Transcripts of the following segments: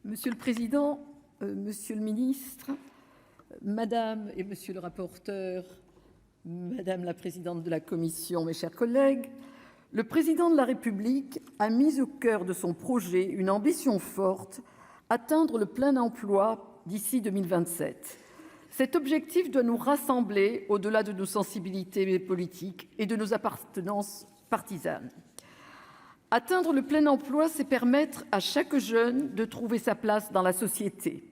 Monsieur le président, monsieur le ministre, madame et monsieur le rapporteur, madame la présidente de la commission, mes chers collègues, le président de la République a mis au cœur de son projet une ambition forte, atteindre le plein emploi d'ici 2027. Cet objectif doit nous rassembler au-delà de nos sensibilités politiques et de nos appartenances partisanes. Atteindre le plein emploi, c'est permettre à chaque jeune de trouver sa place dans la société,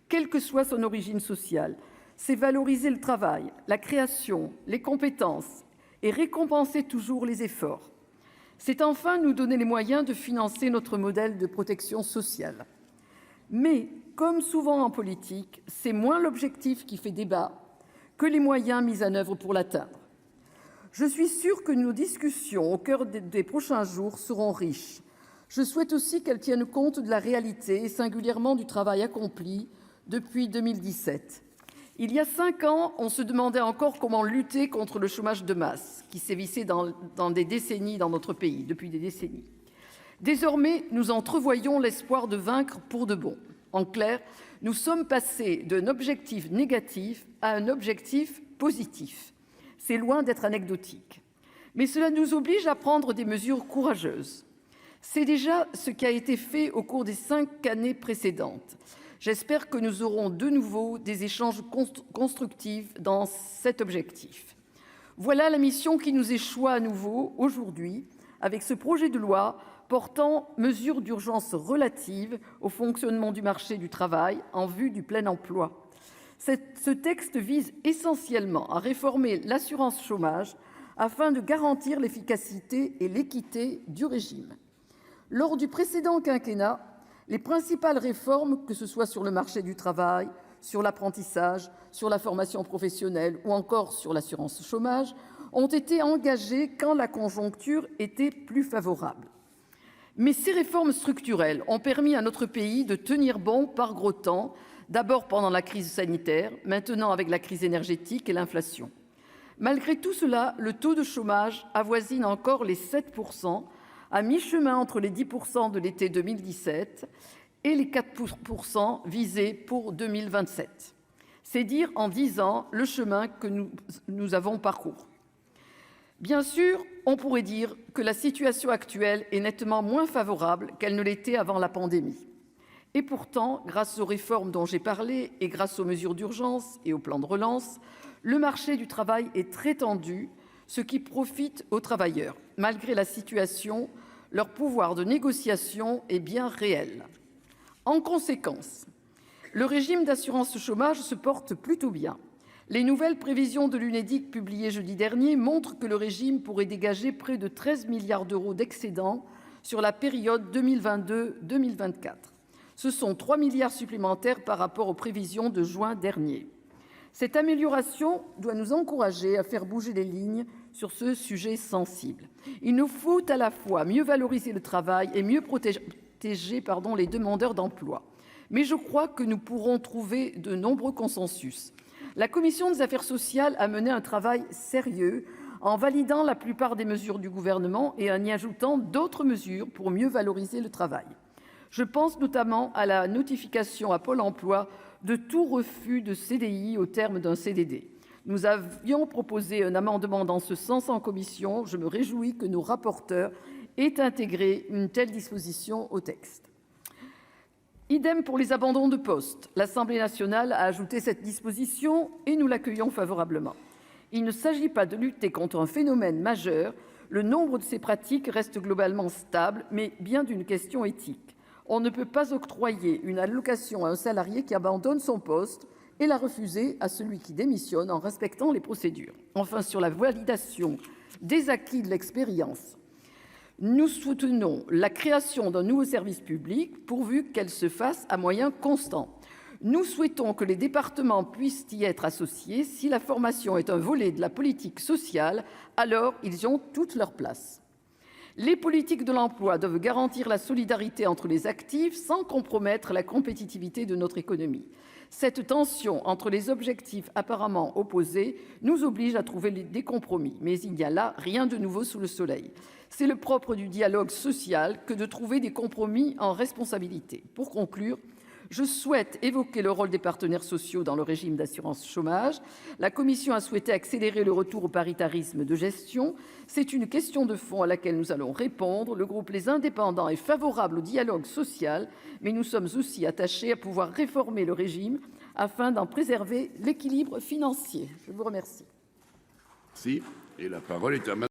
quelle que soit son origine sociale. C'est valoriser le travail, la création, les compétences et récompenser toujours les efforts. C'est enfin nous donner les moyens de financer notre modèle de protection sociale. Mais, comme souvent en politique, c'est moins l'objectif qui fait débat que les moyens mis en œuvre pour l'atteindre. Je suis sûre que nos discussions au cœur des prochains jours seront riches. Je souhaite aussi qu'elles tiennent compte de la réalité et singulièrement du travail accompli depuis 2017. Il y a 5 ans, on se demandait encore comment lutter contre le chômage de masse qui sévissait dans des décennies dans notre pays, depuis des décennies. Désormais, nous entrevoyons l'espoir de vaincre pour de bon. En clair, nous sommes passés d'un objectif négatif à un objectif positif. C'est loin d'être anecdotique. Mais cela nous oblige à prendre des mesures courageuses. C'est déjà ce qui a été fait au cours des 5 années précédentes. J'espère que nous aurons de nouveau des échanges constructifs dans cet objectif. Voilà la mission qui nous échoit à nouveau aujourd'hui avec ce projet de loi portant mesures d'urgence relatives au fonctionnement du marché du travail en vue du plein emploi. Ce texte vise essentiellement à réformer l'assurance chômage afin de garantir l'efficacité et l'équité du régime. Lors du précédent quinquennat, les principales réformes, que ce soit sur le marché du travail, sur l'apprentissage, sur la formation professionnelle ou encore sur l'assurance chômage, ont été engagées quand la conjoncture était plus favorable. Mais ces réformes structurelles ont permis à notre pays de tenir bon par gros temps, d'abord pendant la crise sanitaire, maintenant avec la crise énergétique et l'inflation. Malgré tout cela, le taux de chômage avoisine encore les 7%, à mi-chemin entre les 10% de l'été 2017 et les 4% visés pour 2027. C'est dire en 10 ans le chemin que nous avons parcouru. Bien sûr, on pourrait dire que la situation actuelle est nettement moins favorable qu'elle ne l'était avant la pandémie. Et pourtant, grâce aux réformes dont j'ai parlé et grâce aux mesures d'urgence et au plan de relance, le marché du travail est très tendu, ce qui profite aux travailleurs. Malgré la situation, leur pouvoir de négociation est bien réel. En conséquence, le régime d'assurance chômage se porte plutôt bien. Les nouvelles prévisions de l'Unédic publiées jeudi dernier montrent que le régime pourrait dégager près de 13 milliards d'euros d'excédents sur la période 2022-2024. Ce sont 3 milliards supplémentaires par rapport aux prévisions de juin dernier. Cette amélioration doit nous encourager à faire bouger les lignes sur ce sujet sensible. Il nous faut à la fois mieux valoriser le travail et mieux protéger les demandeurs d'emploi. Mais je crois que nous pourrons trouver de nombreux consensus. La commission des affaires sociales a mené un travail sérieux en validant la plupart des mesures du gouvernement et en y ajoutant d'autres mesures pour mieux valoriser le travail. Je pense notamment à la notification à Pôle emploi de tout refus de CDI au terme d'un CDD. Nous avions proposé un amendement dans ce sens en commission. Je me réjouis que nos rapporteurs aient intégré une telle disposition au texte. Idem pour les abandons de poste. L'Assemblée nationale a ajouté cette disposition et nous l'accueillons favorablement. Il ne s'agit pas de lutter contre un phénomène majeur. Le nombre de ces pratiques reste globalement stable, mais bien d'une question éthique. On ne peut pas octroyer une allocation à un salarié qui abandonne son poste et la refuser à celui qui démissionne en respectant les procédures. Enfin, sur la validation des acquis de l'expérience, nous soutenons la création d'un nouveau service public pourvu qu'elle se fasse à moyens constants. Nous souhaitons que les départements puissent y être associés. Si la formation est un volet de la politique sociale, alors ils y ont toute leur place. Les politiques de l'emploi doivent garantir la solidarité entre les actifs sans compromettre la compétitivité de notre économie. Cette tension entre les objectifs apparemment opposés nous oblige à trouver des compromis. Mais il n'y a là rien de nouveau sous le soleil. C'est le propre du dialogue social que de trouver des compromis en responsabilité. Pour conclure, Je souhaite évoquer le rôle des partenaires sociaux dans le régime d'assurance chômage. La commission a souhaité accélérer le retour au paritarisme de gestion. C'est une question de fond à laquelle nous allons répondre. Le groupe Les Indépendants est favorable au dialogue social, mais nous sommes aussi attachés à pouvoir réformer le régime afin d'en préserver l'équilibre financier. Je vous remercie. Si, et la parole est à